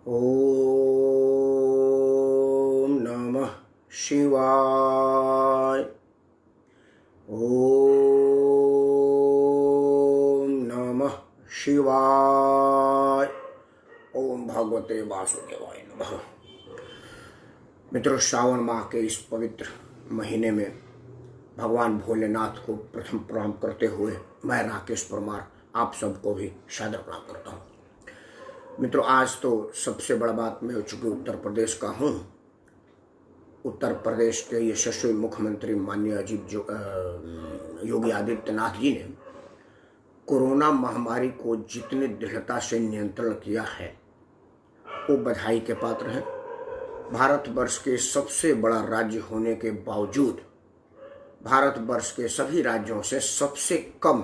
ओम नमः शिवाय। ओम नमः शिवाय। ओम भगवते वासुदेवाय नमः। मित्रों, श्रावण माह के इस पवित्र महीने में भगवान भोलेनाथ को प्रथम प्रणाम करते हुए मैं राकेश परमार आप सबको भी सादर प्रणाम करता हूँ। मित्रों, आज तो सबसे बड़ा बात मैं चूंकि उत्तर प्रदेश का हूँ, उत्तर प्रदेश के यशस्वी मुख्यमंत्री माननीय योगी आदित्यनाथ जी ने कोरोना महामारी को जितनी दृढ़ता से नियंत्रण किया है वो बधाई के पात्र हैं। भारतवर्ष के सबसे बड़ा राज्य होने के बावजूद भारतवर्ष के सभी राज्यों से सबसे कम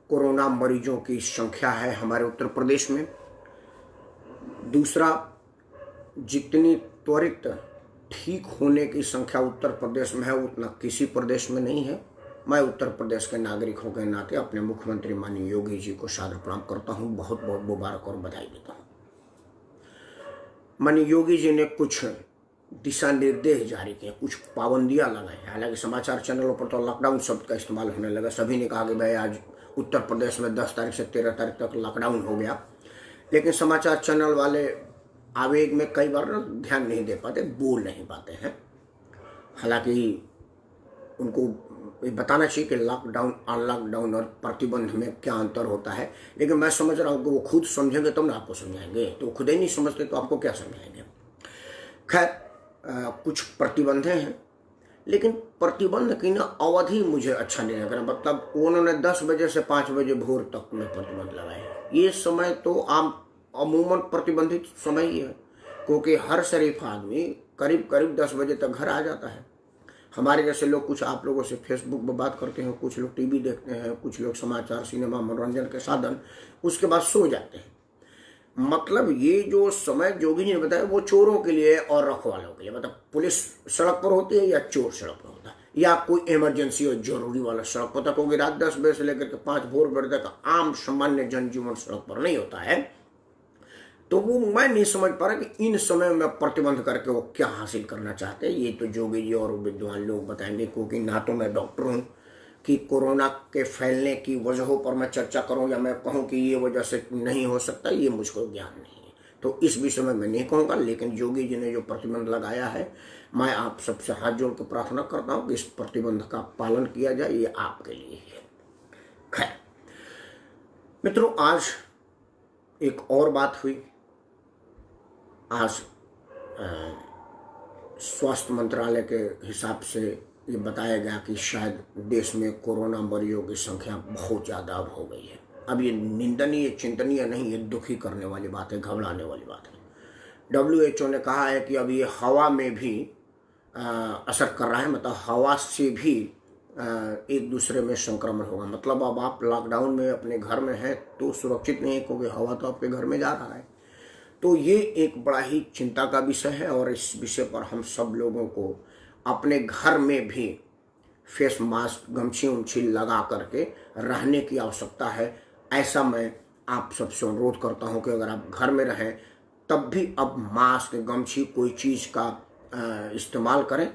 कोरोना मरीजों की संख्या है हमारे उत्तर प्रदेश में। दूसरा, जितनी त्वरित ठीक होने की संख्या उत्तर प्रदेश में है उतना किसी प्रदेश में नहीं है। मैं उत्तर प्रदेश के नागरिक होने के नाते अपने मुख्यमंत्री माननीय योगी जी को सादर प्रणाम करता हूँ, बहुत बहुत मुबारक और बधाई देता हूँ। माननीय योगी जी ने कुछ दिशा निर्देश जारी किए, कुछ पाबंदियां लगाई। हालांकि समाचार चैनलों पर तो लॉकडाउन शब्द का इस्तेमाल होने लगा। सभी ने कहा कि भाई आज उत्तर प्रदेश में 10 तारीख से 13 तारीख तक लॉकडाउन हो गया, लेकिन समाचार चैनल वाले आवेग में कई बार ध्यान नहीं दे पाते, बोल नहीं पाते हैं। हालांकि उनको ये बताना चाहिए कि लॉकडाउन, अनलॉकडाउन और प्रतिबंध में क्या अंतर होता है, लेकिन मैं समझ रहा हूँ कि वो खुद समझेंगे तब ना आपको समझाएंगे। तो खुद ही नहीं समझते तो आपको क्या समझाएंगे। खैर, कुछ प्रतिबंधें हैं, लेकिन प्रतिबंध की ना अवधि मुझे अच्छा नहीं लग रहा। मतलब उन्होंने 10 बजे से 5 बजे भोर तक में प्रतिबंध लगाए। ये समय तो अमूमन प्रतिबंधित समय ही है, क्योंकि हर शरीफ आदमी करीब करीब 10 बजे तक घर आ जाता है। हमारे जैसे लोग, कुछ आप लोगों से फेसबुक पर बात करते हैं, कुछ लोग टीवी देखते हैं, कुछ लोग समाचार, सिनेमा, मनोरंजन के साधन, उसके बाद सो जाते हैं। मतलब ये जो समय जोगी जी ने बताया वो चोरों के लिए और रखवालों के लिए। मतलब पुलिस सड़क पर होती है या चोर सड़क पर होता है या कोई इमरजेंसी और जरूरी वाला सड़क पर, क्योंकि रात 10 बजे से लेकर के 5 भोर बजे तक आम सामान्य जनजीवन सड़क पर नहीं होता है। तो वो मैं नहीं समझ पा रहा कि इन समय में प्रतिबंध करके वो क्या हासिल करना चाहते हैं। ये तो जोगी जी और विद्वान लोग बताएंगे, क्योंकि ना तो मैं डॉक्टर हूँ कि कोरोना के फैलने की वजहों पर मैं चर्चा करूं या मैं कहूं कि ये वजह से नहीं हो सकता, ये मुझको ज्ञान नहीं है। तो इस विषय में मैं नहीं कहूँगा, लेकिन योगी जी ने जो प्रतिबंध लगाया है, मैं आप सबसे हाथ जोड़ कर प्रार्थना करता हूँ कि इस प्रतिबंध का पालन किया जाए, ये आपके लिए है। खैर मित्रों, आज एक और बात हुई। आज स्वास्थ्य मंत्रालय के हिसाब से ये बताया गया कि शायद देश में कोरोना मरीजों की संख्या बहुत ज़्यादा अब हो गई है। अब ये निंदनीय, चिंतनीय नहीं, ये दुखी करने वाली बात है, घबराने वाली बात है। WHO ने कहा है कि अब ये हवा में भी असर कर रहा है। मतलब हवा से भी एक दूसरे में संक्रमण होगा। मतलब अब आप लॉकडाउन में अपने घर में हैं तो सुरक्षित नहीं है, क्योंकि हवा तो आपके घर में जा रहा है। तो ये एक बड़ा ही चिंता का विषय है और इस विषय पर हम सब लोगों को अपने घर में भी फेस मास्क, गमछी उमछी लगा करके रहने की आवश्यकता है। ऐसा मैं आप सबसे अनुरोध करता हूं कि अगर आप घर में रहें तब भी अब मास्क, गमछी, कोई चीज़ का इस्तेमाल करें,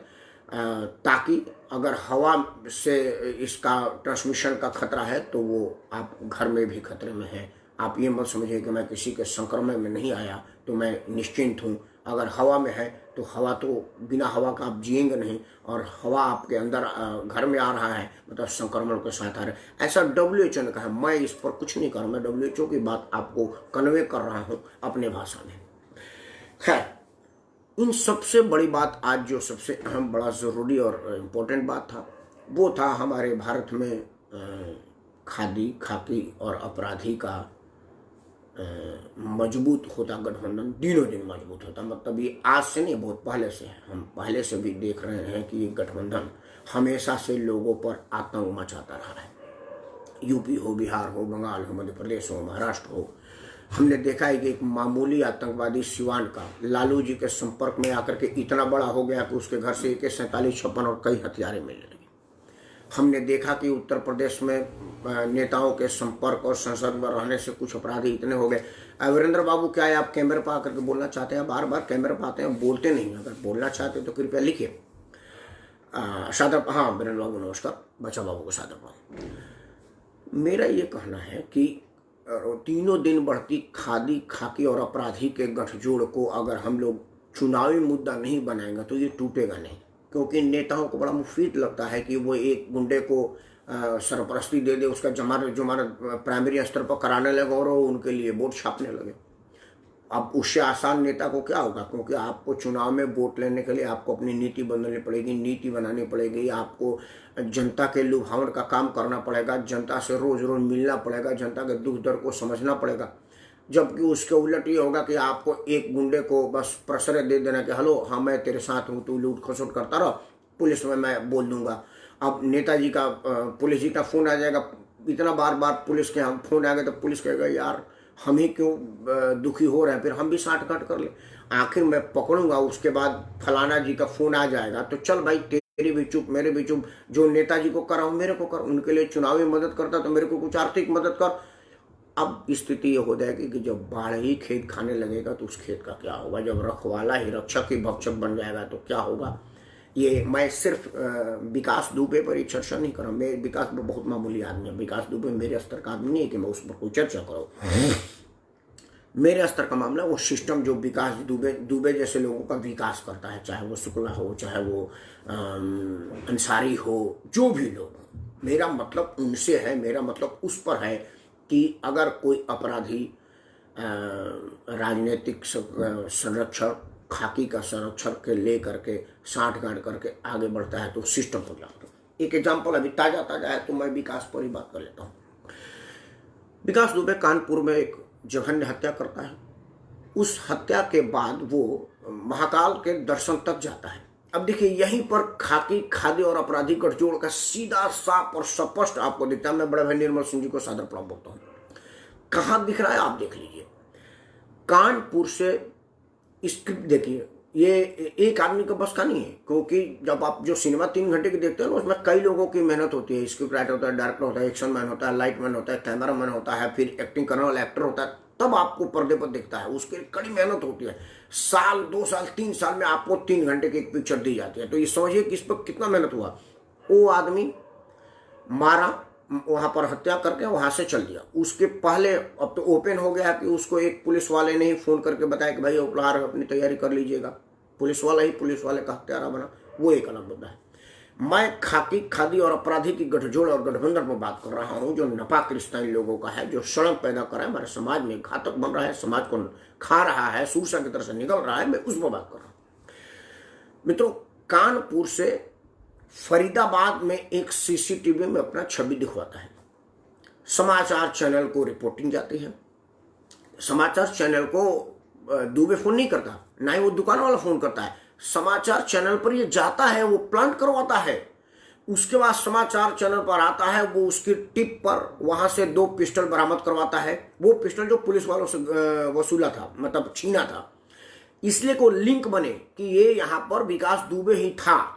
ताकि अगर हवा से इसका ट्रांसमिशन का खतरा है तो वो आप घर में भी खतरे में हैं। आप ये मत समझिए कि मैं किसी के संक्रमण में नहीं आया तो मैं निश्चिंत हूँ। अगर हवा में है तो हवा तो बिना हवा का आप जिएंगे नहीं, और हवा आपके अंदर घर में आ रहा है, मतलब संक्रमण के साथ आ रहा है। ऐसा WHO ने कहा है। मैं इस पर कुछ नहीं कर रहा, मैं WHO की बात आपको कन्वे कर रहा हूँ अपने भाषा में। खैर, इन सबसे बड़ी बात आज जो सबसे अहम, बड़ा ज़रूरी और इम्पोर्टेंट बात था, वो था हमारे भारत में खादी, खाकी और अपराधी का मजबूत होता गठबंधन दिनों दिन मजबूत होता। मतलब ये आज से नहीं, बहुत पहले से है। हम पहले से भी देख रहे हैं कि ये गठबंधन हमेशा से लोगों पर आतंक मचाता रहा है। यूपी हो, बिहार हो, बंगाल हो, मध्य प्रदेश हो, महाराष्ट्र हो, हमने देखा है कि एक मामूली आतंकवादी सिवान का लालू जी के संपर्क में आकर के इतना बड़ा हो गया कि उसके घर से AK-47, 56 और कई हथियारें मिलने लगी। हमने देखा कि उत्तर प्रदेश में नेताओं के संपर्क और संसद में रहने से कुछ अपराधी इतने हो गए। वीरेंद्र बाबू, क्या है आप कैमरे पर आकर के बोलना चाहते हैं? बार बार कैमरे पर आते हैं, बोलते नहीं। अगर बोलना चाहते तो कृपया लिखिए। सादर, हाँ वीरेंद्र बाबू नमस्कार, बच्चा बाबू को सादर प्रणाम। मेरा ये कहना है कि तीनों दिन बढ़ती खादी, खाकी और अपराधी के गठजोड़ को अगर हम लोग चुनावी मुद्दा नहीं बनाएंगे तो ये टूटेगा नहीं। क्योंकि नेताओं को बड़ा मुफीद लगता है कि वो एक गुंडे को सरपरस्ती दे दे, उसका जमानत प्राइमरी स्तर पर कराने लगे और उनके लिए वोट छापने लगे। अब उससे आसान नेता को क्या होगा? क्योंकि आपको चुनाव में वोट लेने के लिए आपको अपनी नीति बदलनी पड़ेगी, नीति बनानी पड़ेगी, आपको जनता के लुभावन का काम करना पड़ेगा, जनता से रोज रोज मिलना पड़ेगा, जनता के दुख दर्द को समझना पड़ेगा। जबकि उसके उलट ये होगा कि आपको एक गुंडे को बस प्रश्रय दे देना कि हेलो हाँ मैं तेरे साथ हूँ, तू लूट खसोट करता रहो, पुलिस में मैं बोल दूंगा। अब नेताजी का पुलिस जी का फोन आ जाएगा, इतना बार बार पुलिस के हम फोन आ गए तो पुलिस कहेगा यार हम ही क्यों दुखी हो रहे हैं, फिर हम भी साठ काट कर ले, आखिर मैं पकड़ूंगा। उसके बाद फलाना जी का फोन आ जाएगा तो चल भाई तेरी भी चुप मेरे भी चुप, जो नेताजी को कर रहा हूँ मेरे को कर, उनके लिए चुनावी मदद करता तो मेरे को कुछ आर्थिक मदद कर। अब स्थिति ये हो जाएगी कि जब बाढ़ ही खेत खाने लगेगा तो उस खेत का क्या होगा? जब रखवाला ही रक्षक ही भक्षक बन जाएगा तो क्या होगा? ये मैं सिर्फ विकास दुबे पर ही चर्चा नहीं कर रहा हूँ। मैं विकास में बहुत मामूली आदमी है, विकास दुबे मेरे स्तर का आदमी नहीं है कि मैं उस पर कोई चर्चा करूँ। मेरे स्तर का मामला वो सिस्टम जो विकास दुबे जैसे लोगों का विकास करता है, चाहे वो शुक्ला हो, चाहे वो अंसारी हो, जो भी लोग हो, मेरा मतलब उनसे है, मेरा मतलब उस पर है कि अगर कोई अपराधी राजनीतिक संरक्षण, खाकी का संरक्षण के ले करके साठ गांठ करके आगे बढ़ता है तो सिस्टम हो जाता है। एक एग्जाम्पल अभी ताजा है तो मैं विकास पर ही बात कर लेता हूँ। विकास दुबे कानपुर में एक जघन्य हत्या करता है। उस हत्या के बाद वो महाकाल के दर्शन तक जाता है। अब देखिए यहीं पर खाकी, खादी और अपराधी गठजोड़ का सीधा साफ और स्पष्ट आपको दिखता है। मैं बड़े भाई निर्मल सिंह जी को सादर प्रणाम बोलता हूँ। कहाँ दिख रहा है आप देख लीजिए। कानपुर से स्क्रिप्ट देखिए, ये एक आदमी का बस का नहीं है, क्योंकि जब आप जो सिनेमा 3 घंटे की देखते हैं ना उसमें कई लोगों की मेहनत होती है। स्क्रिप्ट राइटर होता है, डायरेक्टर होता है, एक्शन मैन होता है, लाइट मैन होता है, कैमरा मैन होता है, फिर एक्टिंग करने वाला एक्टर होता है, तब आपको पर्दे पर दिखता है। उसके लिए कड़ी मेहनत होती है। साल 2 साल 3 साल में आपको 3 घंटे की एक पिक्चर दी जाती है। तो ये समझिए कि इस पर कितना मेहनत हुआ। वो आदमी मारा, वहां पर हत्या करके वहां से चल दिया। उसके पहले अब तो ओपन हो गया कि उसको एक पुलिस वाले ने ही फोन करके बताया कि भाई उपलार अपनी तैयारी कर लीजिएगा। पुलिस वाला ही पुलिस वाले का हत्यारा बना, वो एक अलग मुद्दा है। मैं खाकी, खादी और अपराधी की गठजोड़ और गठबंधन पर बात कर रहा हूं, जो नपाक रिश्ता इन लोगों का है, जो सड़क पैदा कर रहा है, हमारे समाज में घातक बन रहा है, समाज को खा रहा है, सूरसा की तरह से निकल रहा है। मैं उस पर बात कर रहा हूं। मित्रों, कानपुर से फरीदाबाद में एक सीसीटीवी में अपना छवि दिखवाता है। समाचार चैनल को रिपोर्टिंग जाती है। समाचार चैनल को दुबे फोन नहीं करता, ना ही वो दुकान वाला फोन करता है। समाचार चैनल पर ये जाता है, वो प्लांट करवाता है। उसके बाद समाचार चैनल पर आता है, वो उसकी टिप पर वहां से 2 पिस्टल बरामद करवाता है। वो पिस्टल जो पुलिस वालों से वसूला था, मतलब छीना था, इसलिए को लिंक बने कि ये यहाँ पर विकास दुबे ही था।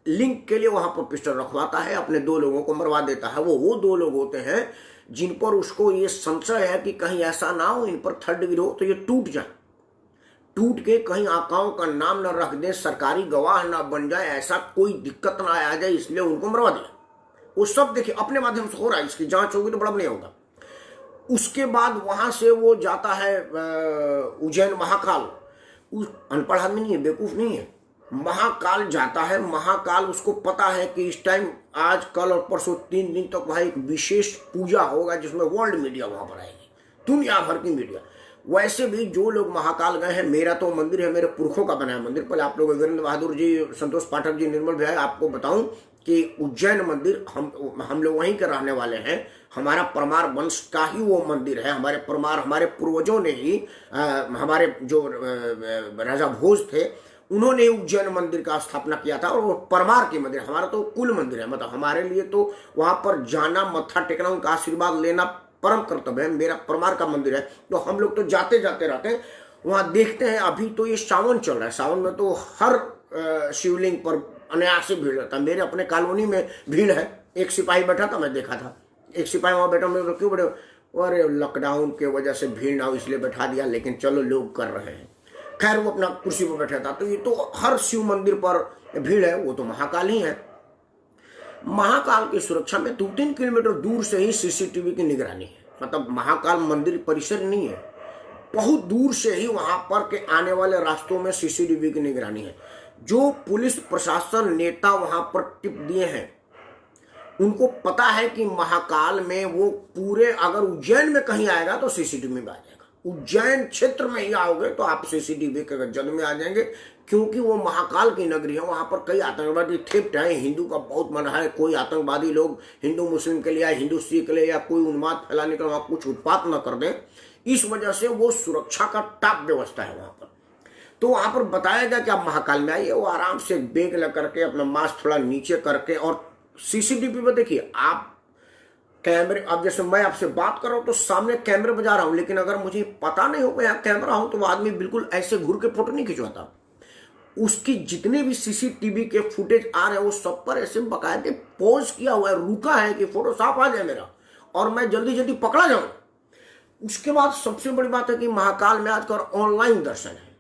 लिंक के लिए वहां पर पिस्टल रखवाता है, अपने 2 लोगों को मरवा देता है। वो 2 लोग होते हैं जिन पर उसको ये संशय है कि कहीं ऐसा ना हो इन पर 3rd डिग्री हो तो ये टूट जाए, टूट के कहीं आकाओं का नाम न रख दे, सरकारी गवाह न बन जाए, ऐसा कोई दिक्कत ना आ जाए, इसलिए उनको मरवा दिया। वो सब देखिए अपने माध्यम से हो रहा है, इसकी जांच होगी तो बड़ा बढ़िया होगा। उसके बाद वहां से वो जाता है उज्जैन महाकाल। अनपढ़ आदमी नहीं है, बेवकूफ नहीं है, महाकाल जाता है। महाकाल उसको पता है कि इस टाइम आज कल और परसों 3 दिन तक वहां एक विशेष पूजा होगा जिसमें वर्ल्ड मीडिया वहां पर आएगी, दुनिया भर की मीडिया। वैसे भी जो लोग महाकाल गए हैं, मेरा तो मंदिर है, मेरे पुरखों का बनाया मंदिर। पहले आप लोग वीरेंद्र बहादुर जी, संतोष पाठक जी, निर्मल भाई, आपको बताऊं कि उज्जैन मंदिर हम लोग वहीं के रहने वाले हैं। हमारा परमार वंश का ही वो मंदिर है। हमारे परमार, हमारे पूर्वजों ने ही हमारे जो राजा भोज थे उन्होंने उज्जैन मंदिर का स्थापना किया था, और वो परमार की मंदिर, हमारा तो कुल मंदिर है। मतलब हमारे लिए तो वहां पर जाना, मत्था टेकना, उनका आशीर्वाद लेना परम कर्तव्य है। मेरा परमार का मंदिर है, तो हम लोग तो जाते जाते रहते हैं वहां, देखते हैं। अभी तो ये सावन चल रहा है, सावन में तो हर शिवलिंग पर अनायास भीड़ रहता है। मेरे अपने कॉलोनी में भीड़ है। एक सिपाही बैठा था, मैं देखा था, एक सिपाही वहां बैठा, मैं क्यों बैठे, अरे लॉकडाउन के वजह से भीड़ ना हो इसलिए बैठा दिया, लेकिन चलो लोग कर रहे हैं। खैर वो अपना कुर्सी पर बैठा था। तो ये तो हर शिव मंदिर पर भीड़ है, वो तो महाकाल ही है। महाकाल की सुरक्षा में 2-3 किलोमीटर दूर से ही सीसीटीवी की निगरानी है। मतलब महाकाल मंदिर परिसर नहीं है, बहुत दूर से ही वहां पर के आने वाले रास्तों में सीसीटीवी की निगरानी है। जो पुलिस प्रशासन नेता वहां पर टिप दिए हैं, उनको पता है कि महाकाल में वो पूरे, अगर उज्जैन में कहीं आएगा तो सीसीटीवी में आ जाएगा। उज्जैन क्षेत्र में ही आओगे तो आप सीसीटीवी के जद में आ जाएंगे, क्योंकि वो महाकाल की नगरी है। वहां पर कई आतंकवादी थिप्ट है, हिंदू का बहुत मन है, कोई आतंकवादी लोग हिंदू मुस्लिम के लिए या हिंदू सिख के लिए या कोई उन्माद फैलाने के लिए वहां कुछ उत्पात न कर दें। इस वजह से वो सुरक्षा का टॉप व्यवस्था है वहां पर। तो वहां पर बताया गया कि आप महाकाल में आइए। वो आराम से बैग लग करके अपना मास्क थोड़ा नीचे करके, और सीसीटीवी में देखिए आप कैमरे, अब जैसे मैं आपसे बात कर रहा हूं तो सामने कैमरे बजा रहा हूं, लेकिन अगर मुझे पता नहीं हो मैं यहाँ कैमरा हूं तो वो आदमी बिल्कुल ऐसे घूर के फोटो नहीं खिंचवाता। उसकी जितने भी सीसीटीवी के फुटेज आ रहे हैं वो सब पर ऐसे बकायदे पोज किया हुआ है, रुका है कि फोटो साफ आ जाए मेरा और मैं जल्दी जल्दी पकड़ा जाऊं। उसके बाद सबसे बड़ी बात है कि महाकाल में आजकल ऑनलाइन दर्शन है।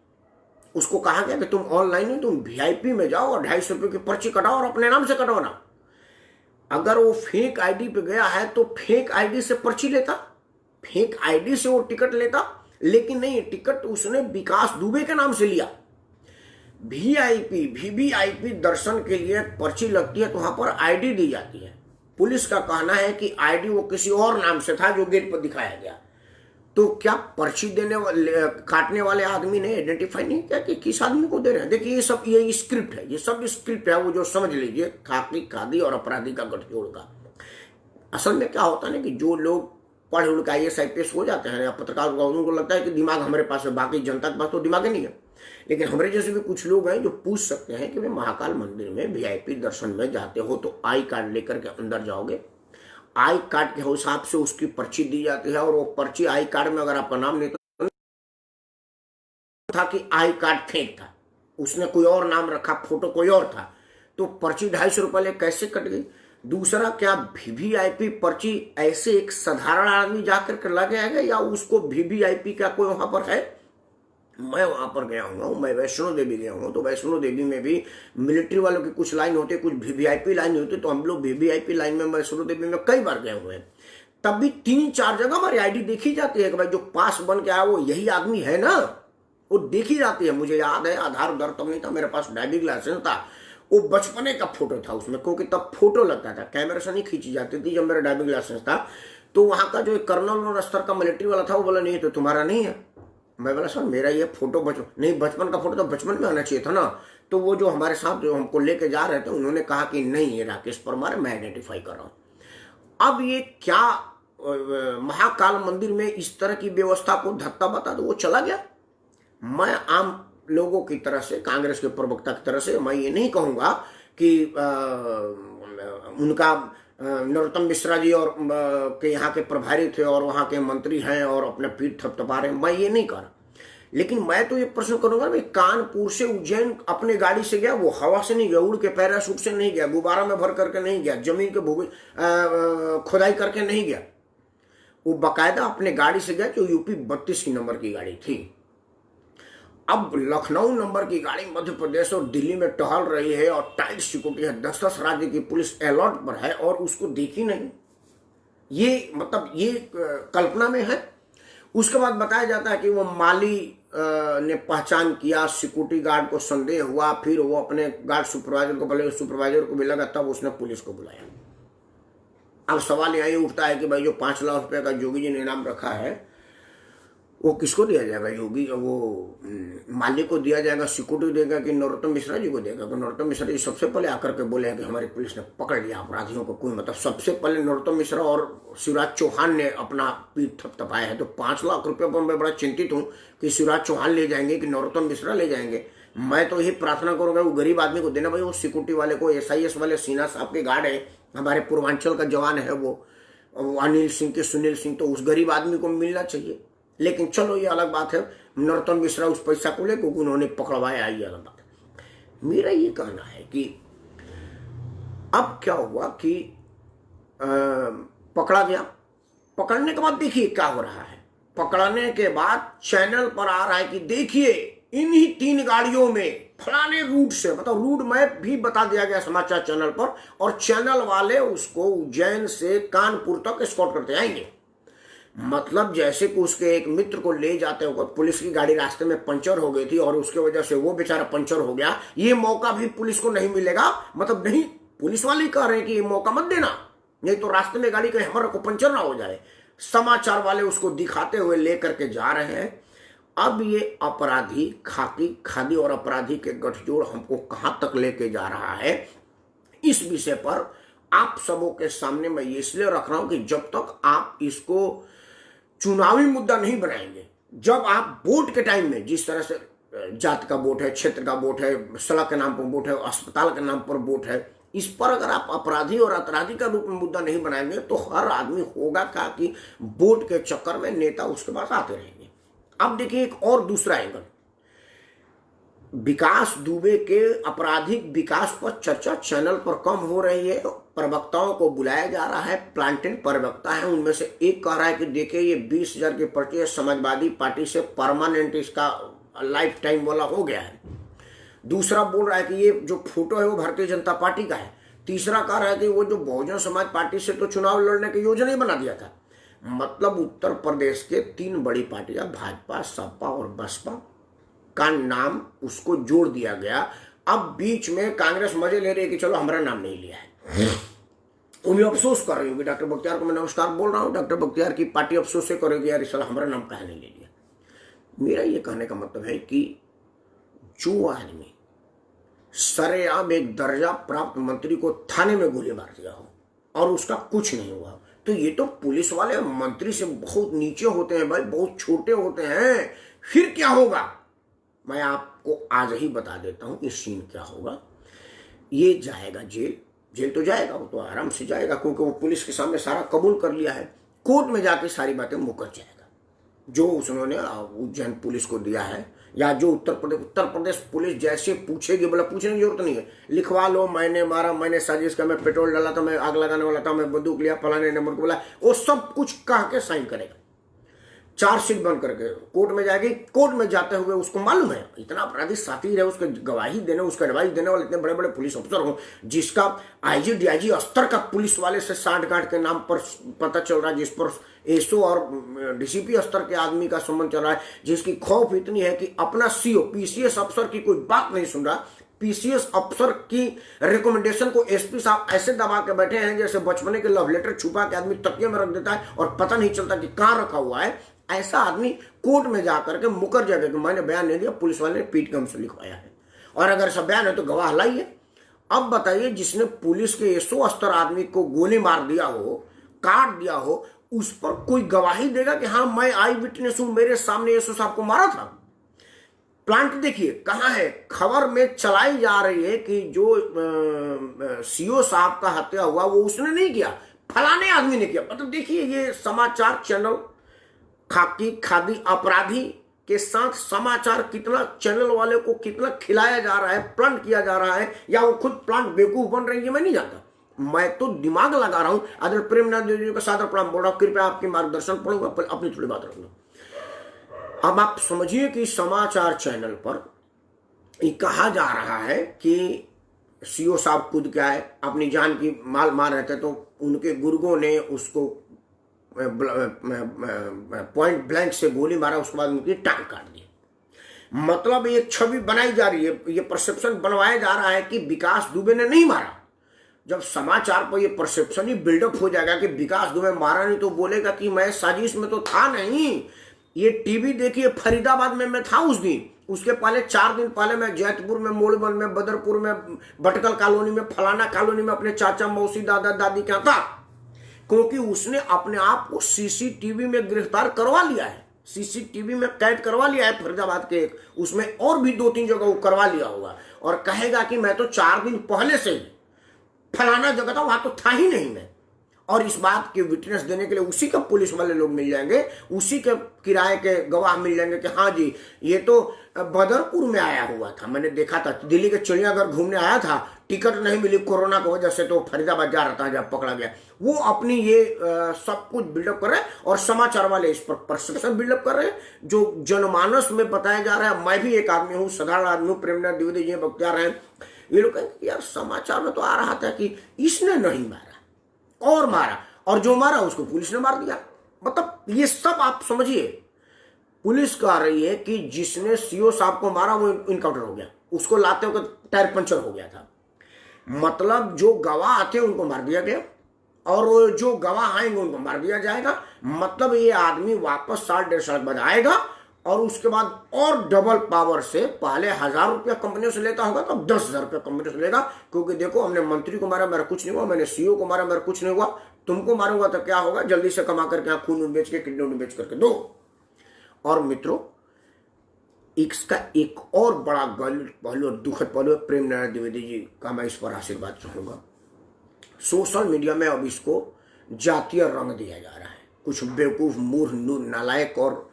उसको कहा गया कि तुम ऑनलाइन नहीं, तुम वीआईपी में जाओ और 250 रुपये की पर्ची कटाओ और अपने नाम से कटवाना। अगर वो फेक आईडी पे गया है तो फेक आईडी से पर्ची लेता, फेक आईडी से वो टिकट लेता, लेकिन नहीं, टिकट उसने विकास दुबे के नाम से लिया। वीवीआईपी दर्शन के लिए पर्ची लगती है तो वहां पर आईडी दी जाती है। पुलिस का कहना है कि आईडी वो किसी और नाम से था जो गेट पर दिखाया गया। तो क्या पर्ची देने वाले, काटने वाले आदमी ने आइडेंटिफाई नहीं किया कि किस आदमी को दे रहे हैं? देखिए ये सब ये स्क्रिप्ट है, ये सब स्क्रिप्ट है, वो जो समझ लीजिए खाकी खादी और अपराधी का गठजोड़ का। असल में क्या होता है ना कि जो लोग पढ़ उड़ के IAS IPS हो जाते हैं या पत्रकार, उनको लगता है कि दिमाग हमारे पास है, बाकी जनता के पास तो दिमाग ही नहीं है। लेकिन हमारे जैसे भी कुछ लोग हैं जो पूछ सकते हैं कि वे महाकाल मंदिर में VIP दर्शन में जाते हो तो आई कार्ड लेकर के अंदर जाओगे। आई कार्ड के हिसाब से उसकी पर्ची दी जाती है, और वो पर्ची, आई कार्ड में अगर आपका नाम नहीं था कि आई कार्ड फेक था, उसने कोई और नाम रखा, फोटो कोई और था, तो पर्ची 250 रुपये कैसे कट गई? दूसरा, क्या VVIP पर्ची ऐसे एक साधारण आदमी जाकर के लग जाएगा या उसको VVIP का कोई वहां पर है? मैं वहां पर गया हूँ, मैं वैष्णो देवी गया हूँ, तो वैष्णो देवी में भी मिलिट्री वालों की कुछ लाइन होती है, कुछ VVIP लाइन होती है। तो हम लोग VVIP लाइन में वैष्णो देवी में कई बार गए हुए हैं। तब भी 3-4 जगह हमारी आईडी देखी जाती है कि भाई जो पास बन के आया वो यही आदमी है ना, वो देखी जाती है। मुझे याद है आधार उधार तब नहीं था, मेरे पास ड्राइविंग लाइसेंस था, वो बचपने का फोटो था उसमें, क्योंकि तब फोटो लगता था, कैमरे से नहीं खींची जाती थी। जब मेरा ड्राइविंग लाइसेंस था तो वहां का जो कर्नल स्तर का मिलिट्री वाला था वो बोला नहीं तो तुम्हारा नहीं है। मैं बोला सर मेरा ये फोटो बचपन का फोटो तो बचपन में आना चाहिए था ना। तो वो जो हमारे साथ जो हमको लेके जा रहे थे उन्होंने कहा कि नहीं, ये राकेश परमार है, मैं आइडेंटिफाई कर रहा हूं। अब ये क्या महाकाल मंदिर में इस तरह की व्यवस्था को धक्का बता दो, वो चला गया। मैं आम लोगों की तरह से, कांग्रेस के प्रवक्ता की तरह से मैं ये नहीं कहूंगा कि उनका नरोत्तम मिश्रा जी और के यहाँ के प्रभारी थे और वहाँ के मंत्री हैं और अपने पीठ थपथपा रहे हैं, मैं ये नहीं कर रहा। लेकिन मैं तो ये प्रश्न करूंगा, भाई कानपुर से उज्जैन अपने गाड़ी से गया, वो हवा से नहीं गया, उड़ के पैराशूट से नहीं गया, गुब्बारा में भर करके नहीं गया, जमीन के खुदाई करके नहीं गया, वो बाकायदा अपने गाड़ी से गया जो UP 32 की नंबर की गाड़ी थी। अब लखनऊ नंबर की गाड़ी मध्य प्रदेश और दिल्ली में टहल रही है और टाइट सिक्योरिटी है, 10-10 राज्य की पुलिस अलर्ट पर है और उसको देखी नहीं। ये मतलब ये कल्पना में है। उसके बाद बताया जाता है कि वो माली ने पहचान किया, सिक्योरिटी गार्ड को संदेह हुआ, फिर वो अपने गार्ड सुपरवाइजर को, पहले सुपरवाइजर को भी लगा, तब उसने पुलिस को बुलाया। अब सवाल यही उठता है कि भाई जो 5 लाख रुपए का योगी जी ने इनाम रखा है वो किसको दिया जाएगा? योगी वो मालिक को दिया जाएगा, सिक्योरिटी देगा कि नरोत्तम मिश्रा जी को देगा? तो नरोत्तम मिश्रा जी सबसे पहले आकर के बोले हैं कि हमारी पुलिस ने पकड़ लिया अपराधियों को, कोई मतलब सबसे पहले नरोत्तम मिश्रा और शिवराज चौहान ने अपना पीठ थपथपाया है। तो 5 लाख रुपये पर मैं बड़ा चिंतित हूँ कि शिवराज चौहान ले जाएंगे कि नरोत्तम मिश्रा ले जाएंगे। मैं तो यही प्रार्थना करूंगा वो गरीब आदमी को देना। भाई वो सिक्योरिटी वाले को, SIS वाले सिन्हा साहब के गार्ड है, हमारे पूर्वांचल का जवान है वो अनिल सिंह के सुनील सिंह, तो उस गरीब आदमी को मिलना चाहिए। लेकिन चलो ये अलग बात है, नरोत्तम मिश्रा उस पैसा को लेकर उन्होंने पकड़वाया, ये अलग बात है। मेरा ये कहना है कि अब क्या हुआ कि पकड़ा गया, पकड़ने के बाद देखिए क्या हो रहा है। पकड़ने के बाद चैनल पर आ रहा है कि देखिए इन्हीं 3 गाड़ियों में फलाने रूट से, मतलब रूट मैप भी बता दिया गया समाचार चैनल पर, और चैनल वाले उसको उज्जैन से कानपुर तक एस्कॉर्ट करते आएंगे। मतलब जैसे कि उसके एक मित्र को ले जाते हुए पुलिस की गाड़ी रास्ते में पंचर हो गई थी और उसके वजह से वो बेचारा पंचर हो गया, ये मौका भी पुलिस को नहीं मिलेगा। मतलब नहीं, पुलिस वाले कह रहे हैं कि ये मौका मत देना, नहीं तो रास्ते में गाड़ी कहीं हमारे को पंचर ना हो जाए। समाचार वाले उसको दिखाते हुए लेकर के जा रहे हैं। अब ये अपराधी, खाकी खादी और अपराधी के गठजोड़ हमको कहां तक लेके जा रहा है, इस विषय पर आप सबों के सामने मैं ये इसलिए रख रहा हूं कि जब तक आप इसको चुनावी मुद्दा नहीं बनाएंगे, जब आप वोट के टाइम में जिस तरह से जात का वोट है, क्षेत्र का वोट है, सड़क के नाम पर वोट है, अस्पताल के नाम पर वोट है, इस पर अगर आप अपराधी और अपराधी का रूप में मुद्दा नहीं बनाएंगे तो हर आदमी होगा क्या कि वोट के चक्कर में नेता उसके पास आते रहेंगे। अब देखिए एक और दूसरा एंगल, विकास दुबे के आपराधिक विकास पर चर्चा चैनल पर कम हो रही है। प्रवक्ताओं को बुलाया जा रहा है, प्लांटेड प्रवक्ता है, उनमें से एक कह रहा है कि देखिए ये 20,000 की पर्ची समाजवादी पार्टी से परमानेंट इसका लाइफ टाइम वाला हो गया है। दूसरा बोल रहा है कि ये जो फोटो है वो भारतीय जनता पार्टी का है। तीसरा कह रहा है कि वो जो बहुजन समाज पार्टी से तो चुनाव लड़ने की योजना ही बना दिया था। मतलब उत्तर प्रदेश के 3 बड़ी पार्टियां भाजपा, सपा और बसपा का नाम उसको जोड़ दिया गया। अब बीच में कांग्रेस मजे ले रही है कि चलो हमारा नाम नहीं लिया है। उन्हें अफसोस कर रही होगी, डॉक्टर बख्तियार को मैं नमस्कार बोल रहा हूँ, डॉक्टर बख्तियार की पार्टी अफसोस से करेगी यार इस साल हमारा नाम कहा नहीं ले लिया। मेरा ये कहने का मतलब है कि जो आदमी सरेआम एक दर्जा प्राप्त मंत्री को थाने में गोली मार दिया हो और उसका कुछ नहीं हुआ, तो ये तो पुलिस वाले मंत्री से बहुत नीचे होते हैं भाई, बहुत छोटे होते हैं। फिर क्या होगा मैं आपको आज ही बता देता हूं कि सीन क्या होगा। ये जाएगा जेल, जेल तो जाएगा, वो तो आराम से जाएगा क्योंकि वो पुलिस के सामने सारा कबूल कर लिया है। कोर्ट में जाके सारी बातें मुकर जाएगा जो उसने उज्जैन पुलिस को दिया है, या जो उत्तर प्रदेश पुलिस जैसे पूछेगी, बोला पूछने की जरूरत नहीं है, लिखवा लो मैंने मारा, मैंने साजिश का, मैं पेट्रोल डाला था, मैं आग लगाने वाला था, मैं बंदूक लिया, फलाने नंबर को बोला, वो सब कुछ कह के साइन करेगा। चार्जशीट बन करके कोर्ट में जाएगी। कोर्ट में जाते हुए उसको मालूम है इतना अपराधी साथी है, उसके गवाही देने, उसका एडवाइस देने वाले इतने बड़े बड़े पुलिस अफसर हो, जिसका आईजी डीआईजी स्तर का पुलिस वाले से सांठगांठ के नाम पर पता चल रहा है, जिस पर एसओ और डीसीपी स्तर के आदमी का संबंध चल रहा है, जिसकी खौफ इतनी है कि अपना सीओ पीसीएस अफसर की कोई बात नहीं सुन रहा। पीसीएस अफसर की रिकमेंडेशन को एसपी साहब ऐसे दबा के बैठे हैं जैसे बचपने के लव लेटर छुपा के आदमी तकिए में रख देता है और पता नहीं चलता कि कहां रखा हुआ है। ऐसा आदमी कोर्ट में जाकर के मुकर जाएगा कि मैंने बयान नहीं दिया, पुलिस वाले ने पीट के हमसे लिखवाया है, और अगर सब बयान है तो गवाह लाइए। अब बताइए जिसने पुलिस के एसओ स्तर आदमी को गोली मार दिया हो, काट दिया हो, उस पर कोई गवाही देगा कि हाँ मैं आई विटनेस हूं, मेरे सामने एसओ साहब को मारा था। प्लांट देखिए कहां है, खबर में चलाई जा रही है कि जो सीओ साहब का हत्या हुआ वो उसने नहीं किया, फलाने आदमी ने किया। मतलब देखिए ये समाचार चैनल खाकी खादी अपराधी के साथ समाचार कितना चैनल वाले को कितना खिलाया जा रहा है, प्लांट किया जा रहा है, या वो खुद प्लांट बेवकूफ बन रही है मैं नहीं जानता। मैं तो दिमाग लगा रहा हूं। आदर प्रेमनाथ जी का सादर प्रणाम बोल रहा हूं, कृपया आपके मार्गदर्शन पढ़ूंगा, अपनी थोड़ी बात रखूंगा। अब आप समझिए कि समाचार चैनल पर ये कहा जा रहा है कि सीओ साहब खुद क्या है अपनी जान की माल मार रहे थे, तो उनके गुर्गों ने उसको पॉइंट ब्लैंक से गोली मारा, उसके बाद उनकी टांग काट दी। मतलब एक छवि बनाई जा रही है, ये परसेप्शन बनवाया जा रहा है कि विकास दुबे ने नहीं मारा। जब समाचार पर ये परसेप्शन ही बिल्डअप हो जाएगा कि विकास दुबे मारा नहीं, तो बोलेगा कि मैं साजिश में तो था नहीं। ये टीवी देखिए फरीदाबाद में मैं था उस दिन, उसके पहले 4 दिन पहले मैं जैतपुर में, मोड़बन में, बदरपुर में, भटकल कॉलोनी में, फलाना कॉलोनी में अपने चाचा मौसी दादा दादी क्या था, क्योंकि उसने अपने आप को सीसीटीवी में गिरफ्तार करवा लिया है, सीसीटीवी में कैद करवा लिया है फरीदाबाद के, उसमें और भी 2-3 जगह वो करवा लिया होगा, और कहेगा कि मैं तो 4 दिन पहले से ही फलाना जगह था, वहां तो था ही नहीं मैं, और इस बात की विटनेस देने के लिए उसी के पुलिस वाले लोग मिल जाएंगे, उसी के किराए के गवाह मिल जाएंगे कि हाँ जी ये तो बदरपुर में आया हुआ था, मैंने देखा था, दिल्ली के चिड़ियाघर घूमने आया था, टिकट नहीं मिली कोरोना की वजह से तो फरीदाबाद जा रहा था जब पकड़ा गया। वो अपनी ये सब कुछ बिल्डअप कर रहे हैं और समाचार वाले इस पर परसेप्शन बिल्डअप कर रहे हैं जो जनमानस में बताया जा रहा है। मैं भी एक आदमी हूँ, साधारण आदमी हूँ, प्रेमनाथ द्विवेदी जी बख्तियार हैं, ये लोग कहेंगे यार समाचार में तो आ रहा था कि इसने नहीं मारा और मारा, और जो मारा उसको पुलिस ने मार दिया। मतलब ये सब आप समझिए, पुलिस कह रही है कि जिसने सीओ साहब को मारा वो इनकाउंटर हो गया, उसको लाते हुए टायर पंचर हो गया था। मतलब जो गवाह आते उनको मार दिया गया और जो गवाह आएंगे उनको मार दिया जाएगा। मतलब ये आदमी वापस 1.5 साल बाद आएगा और उसके बाद और डबल पावर से, पहले 1000 रुपया कंपनियों से लेता होगा तो अब 10,000 रुपया कंपनियों से लेगा, क्योंकि देखो हमने मंत्री को मारा, मेरा कुछ नहीं हुआ, मैंने सीओ को मारा, मेरा कुछ नहीं हुआ, तुमको मारूंगा तो क्या होगा, जल्दी से कमा करके यहाँ खून बेच के किडनी बेच करके दो। और मित्रों इसका एक और बड़ा गलत पहलू और दुखद पहलू है प्रेमनाथ द्विवेदी जी का, मैं इस पर आशीर्वाद चाहूंगा। सोशल मीडिया में अब इसको जातीय रंग दिया जा रहा है। कुछ बेवकूफ, मूर्ख, नालायक और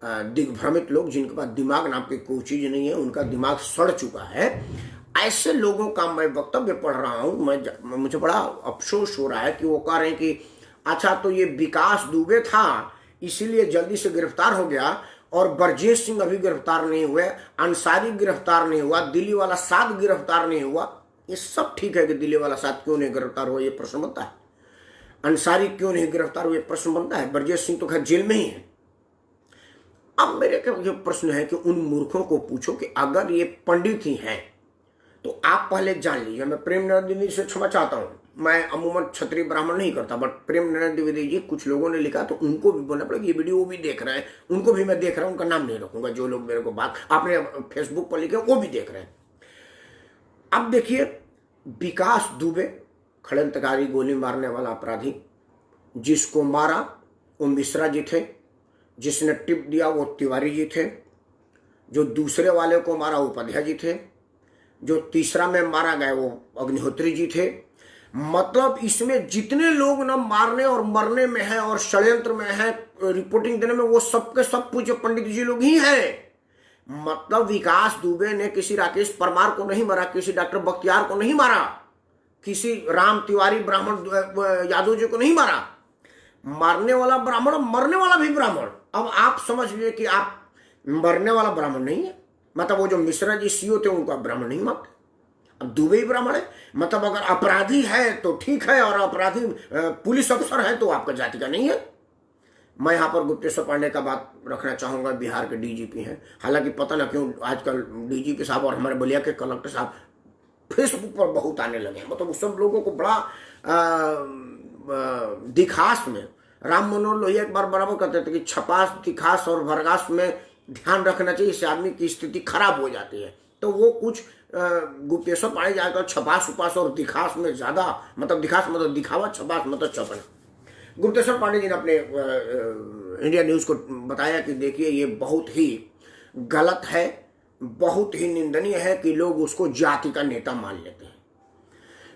दिग्भ्रमित लोग जिनके पास दिमाग नाम की कोई चीज नहीं है, उनका दिमाग सड़ चुका है, ऐसे लोगों का मैं वक्तव्य पढ़ रहा हूं। मुझे बड़ा अफसोस हो रहा है कि वो कह रहे हैं कि अच्छा तो ये विकास दुबे था इसीलिए जल्दी से गिरफ्तार हो गया और ब्रजेश सिंह अभी गिरफ्तार नहीं हुए, अंसारी गिरफ्तार नहीं हुआ, दिल्ली वाला 7 गिरफ्तार नहीं हुआ। ये सब ठीक है कि दिल्ली वाला 7 क्यों नहीं गिरफ्तार हुआ ये प्रश्न बनता है, अंसारी क्यों नहीं गिरफ्तार हुआ ये प्रश्न बनता है, ब्रजेश सिंह तो खैर जेल में ही है। अब मेरे जो प्रश्न है कि उन मूर्खों को पूछो कि अगर ये पंडित ही हैं तो आप पहले जान लीजिए, मैं प्रेमनाथ द्विवेदी से क्षमा चाहता हूं, मैं अमूमन क्षत्रिय ब्राह्मण नहीं करता, बट प्रेमनाथ द्विवेदी जी कुछ लोगों ने लिखा तो उनको भी बोलना पड़ेगा, ये वीडियो वो भी देख रहे हैं, उनको भी मैं देख रहा हूं, उनका नाम नहीं रखूंगा, जो लोग मेरे को बात आपने फेसबुक पर लिखे वो भी देख रहे हैं। अब देखिए विकास दुबे षड्यंत्रकारी, गोली मारने वाला अपराधी, जिसको मारा वो मिश्रा जी थे, जिसने टिप दिया वो तिवारी जी थे, जो दूसरे वाले को मारा वो उपाध्याय जी थे, जो तीसरा में मारा गया वो अग्निहोत्री जी थे। मतलब इसमें जितने लोग ना मारने और मरने में है और षड्यंत्र में है, रिपोर्टिंग देने में, वो सबके सब पूछे पंडित जी लोग ही हैं। मतलब विकास दुबे ने किसी राकेश परमार को नहीं मारा, किसी डॉक्टर बख्तियार को नहीं मारा, किसी राम तिवारी ब्राह्मण यादव जी को नहीं मारा। मारने वाला ब्राह्मण, मरने वाला भी ब्राह्मण। अब आप समझ लीजिए कि आप मरने वाला ब्राह्मण नहीं है, मतलब वो जो मिश्रा जी सीओ थे उनको आप ब्राह्मण नहीं मानते, अब दुबे ही ब्राह्मण है। मतलब अगर अपराधी है तो ठीक है और अपराधी पुलिस अफसर है तो आपका जाति का नहीं है। मैं यहाँ पर गुप्तेश्वर पांडे का बात रखना चाहूंगा, बिहार के डीजीपी हैं, हालांकि पता ना क्यों आजकल डीजीपी साहब और हमारे बलिया के कलेक्टर साहब फेसबुक पर बहुत आने लगे, मतलब उस सब लोगों को बड़ा दिखास में, राम मनोहर लोहिया एक बार बराबर कहते थे कि छपास, दिखास और भरगास में ध्यान रखना चाहिए, इससे आदमी की स्थिति खराब हो जाती है। तो वो कुछ गुप्तेश्वर पांडे जाकर छपास उपास और दिखास में ज्यादा, मतलब दिखास मतलब दिखावा, छपास मतलब छपना। गुप्तेश्वर पांडे जी ने अपने इंडिया न्यूज को बताया कि देखिए ये बहुत ही गलत है, बहुत ही निंदनीय है कि लोग उसको जाति का नेता मान लेते हैं।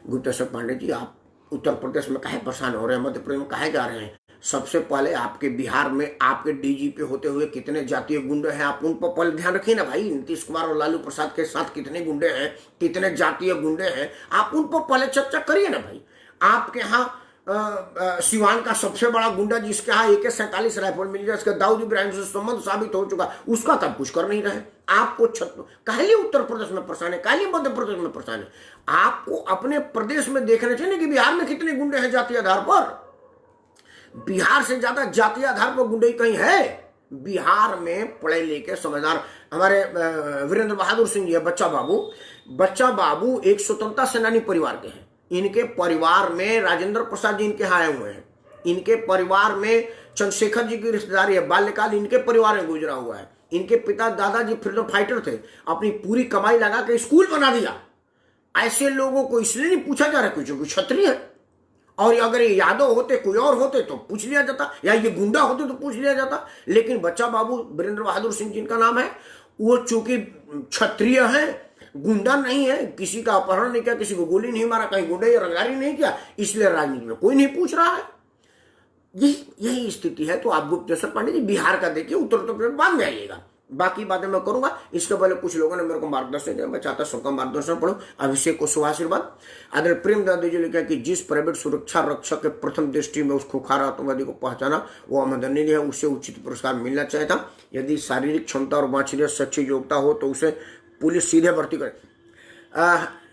गुप्तेश्वर पांडे जी आप उत्तर प्रदेश में काहे परेशान हो रहे हैं, मध्य प्रदेश में काहे जा रहे हैं? सबसे पहले आपके बिहार में आपके डीजीपी होते हुए कितने जातीय गुंडे हैं, आप उन पर पहले ध्यान रखिए ना भाई। नीतीश कुमार और लालू प्रसाद के साथ कितने गुंडे हैं, कितने जातीय गुंडे हैं, आप उन पर पहले चर्चा करिए ना भाई। आपके यहाँ सिवान का सबसे बड़ा गुंडा जिसके यहाँ AK-47 राइफल मिल जाए, इसका दाऊद इब्राहिम से संबंध साबित हो चुका, उसका तब कुछ कर नहीं रहे। आपको काहे उत्तर प्रदेश में परेशान है, काहे मध्य प्रदेश में परेशान है? आपको अपने प्रदेश में देखना चाहिए कि बिहार में कितने गुंडे हैं जातीय आधार पर। बिहार से ज्यादा जातीय आधार पर गुंडे कहीं है? बिहार में पढ़े लिखे समझदार हमारे वीरेंद्र बहादुर सिंह जी है, बच्चा बाबू एक स्वतंत्रता सेनानी परिवार के हैं। इनके परिवार में राजेंद्र प्रसाद जी इनके यहाँ आए हुए हैं, इनके परिवार में चंद्रशेखर जी की रिश्तेदारी है, बाल्यकाल इनके परिवार में गुजरा हुआ है। इनके पिता दादाजी फ्रीडम फाइटर थे, अपनी पूरी कमाई लगा के स्कूल बना दिया। ऐसे लोगों को इसलिए नहीं पूछा जा रहा क्योंकि क्षत्रिय है, और अगर ये यादव होते कोई और होते तो पूछ लिया जाता, या ये गुंडा होते तो पूछ लिया जाता। लेकिन बच्चा बाबू वीरेंद्र बहादुर सिंह जिनका नाम है, वो चूंकि क्षत्रिय है, गुंडा नहीं है, किसी का अपहरण नहीं किया, किसी को गोली नहीं मारा, कहीं गुंडे रंगदारी नहीं किया, इसलिए राजनीति में कोई नहीं पूछ रहा है। यही स्थिति है। तो आप गुप्तेश्वर पांडे जी बिहार का देखिए, उत्तर प्रदेश बाद में आइएगा, बाकी बातें मैं करूंगा। इसके पहले कुछ लोगों ने मेरे को मार्गदर्शन दिया, मैं चाहता सबका मार्गदर्शन पढ़ूं। अभिषेक को शुभ आशीर्वाद। आदरणीय प्रेम दादी जी लिखा कि जिस प्राइवेट सुरक्षा रक्षक के प्रथम दृष्टि में उस खुखार आतंकवादी को पहचाना वो अमदनीय है, उसे उचित पुरस्कार मिलना चाहिए था। यदि शारीरिक क्षमता और वांछनीय शैक्षिक योग्यता हो तो उसे पुलिस सीधे भर्ती करे।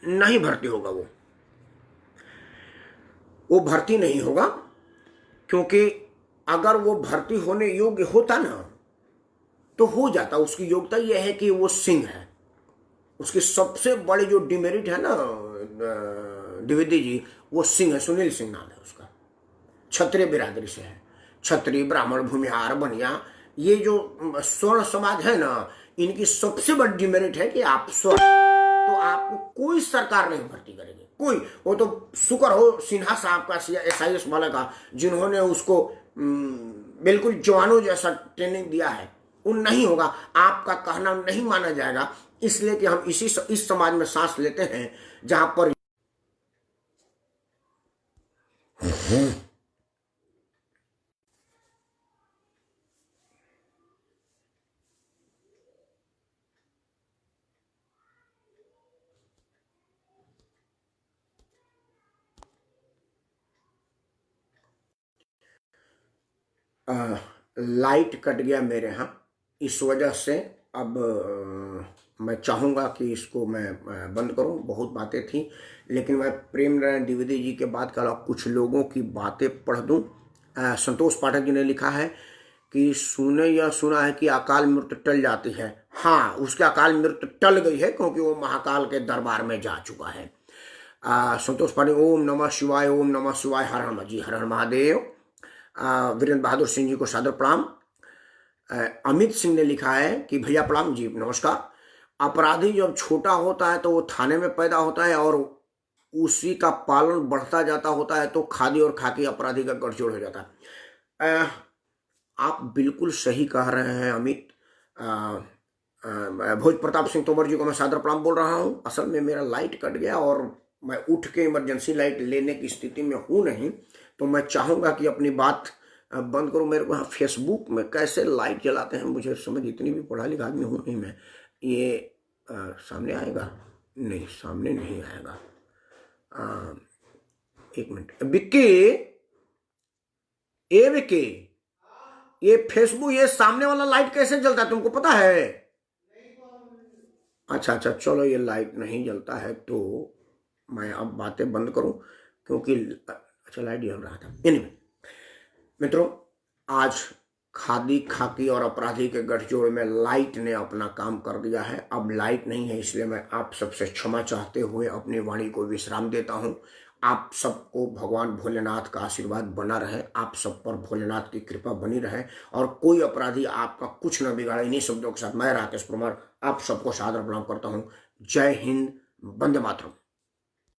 नहीं भर्ती होगा, वो भर्ती नहीं होगा, क्योंकि अगर वो भर्ती होने योग्य होता ना तो हो जाता। उसकी योग्यता यह है कि वो सिंह है। उसकी सबसे बड़ी जो डिमेरिट है ना द्विवेदी जी, वो सिंह है। सुनील सिंह नाम है उसका, क्षत्रिय बिरादरी से है। क्षत्रिय, ब्राह्मण, भूमिहार, बनिया, ये जो स्वर्ण समाज है ना, इनकी सबसे बड़ी डिमेरिट है कि आप स्वर्ण, तो आपको कोई सरकार नहीं भर्ती करेगी, कोई। वो तो शुक्र हो सिन्हा साहब का, SIS वाले का, जिन्होंने उसको बिल्कुल जवानों जैसा ट्रेनिंग दिया है। वो नहीं होगा, आपका कहना नहीं माना जाएगा, इसलिए कि हम इस समाज में सांस लेते हैं जहां पर लाइट कट गया मेरे यहाँ, इस वजह से अब मैं चाहूँगा कि इसको मैं बंद करूँ। बहुत बातें थी, लेकिन मैं प्रेम नारायण द्विवेदी जी के बाद का कुछ लोगों की बातें पढ़ दूँ। संतोष पाठक जी ने लिखा है कि सुना है कि अकाल मृत्यु टल जाती है। हाँ, उसकी अकाल मृत्यु टल गई है, क्योंकि वो महाकाल के दरबार में जा चुका है। संतोष पाठक, ओम नमः शिवाय, ओम नमः शिवाय, हर हर जी, हर हर महादेव। वीरेंद्र बहादुर सिंह जी को सादर प्रणाम। अमित सिंह ने लिखा है कि भैया प्रणाम जी, नमस्कार। अपराधी जब छोटा होता है तो वो थाने में पैदा होता है और उसी का पालन बढ़ता जाता होता है तो खादी और खाकी अपराधी का गठजोड़ हो जाता है। आप बिल्कुल सही कह रहे हैं अमित। भोज प्रताप सिंह तोमर जी को मैं सादर प्रणाम बोल रहा हूँ। असल में मेरा लाइट कट गया और मैं उठ के इमरजेंसी लाइट लेने की स्थिति में हूँ नहीं, तो मैं चाहूँगा कि अपनी बात बंद करो। मेरे को फेसबुक में कैसे लाइट जलाते हैं मुझे समझ, इतनी भी पढ़ा लिखा आदमी हूँ नहीं मैं। ये सामने आएगा? नहीं, सामने नहीं आएगा। एक मिनट, विक्की, विक्की, ये फेसबुक, ये सामने वाला लाइट कैसे जलता है तुमको पता है? अच्छा, चलो, ये लाइट नहीं जलता है तो मैं अब बातें बंद करूं, क्योंकि अच्छा लाइट जल रहा था। एनीवे मित्रों, आज खादी खाकी और अपराधी के गठजोड़ में लाइट ने अपना काम कर दिया है। अब लाइट नहीं है, इसलिए मैं आप सबसे क्षमा चाहते हुए अपनी वाणी को विश्राम देता हूं। आप सबको भगवान भोलेनाथ का आशीर्वाद बना रहे, आप सब पर भोलेनाथ की कृपा बनी रहे और कोई अपराधी आपका कुछ न बिगाड़े। इन्हीं शब्दों के साथ मैं राकेश परमार आप सबको सादर प्रणाम करता हूं। जय हिंद, वंदे मातरम।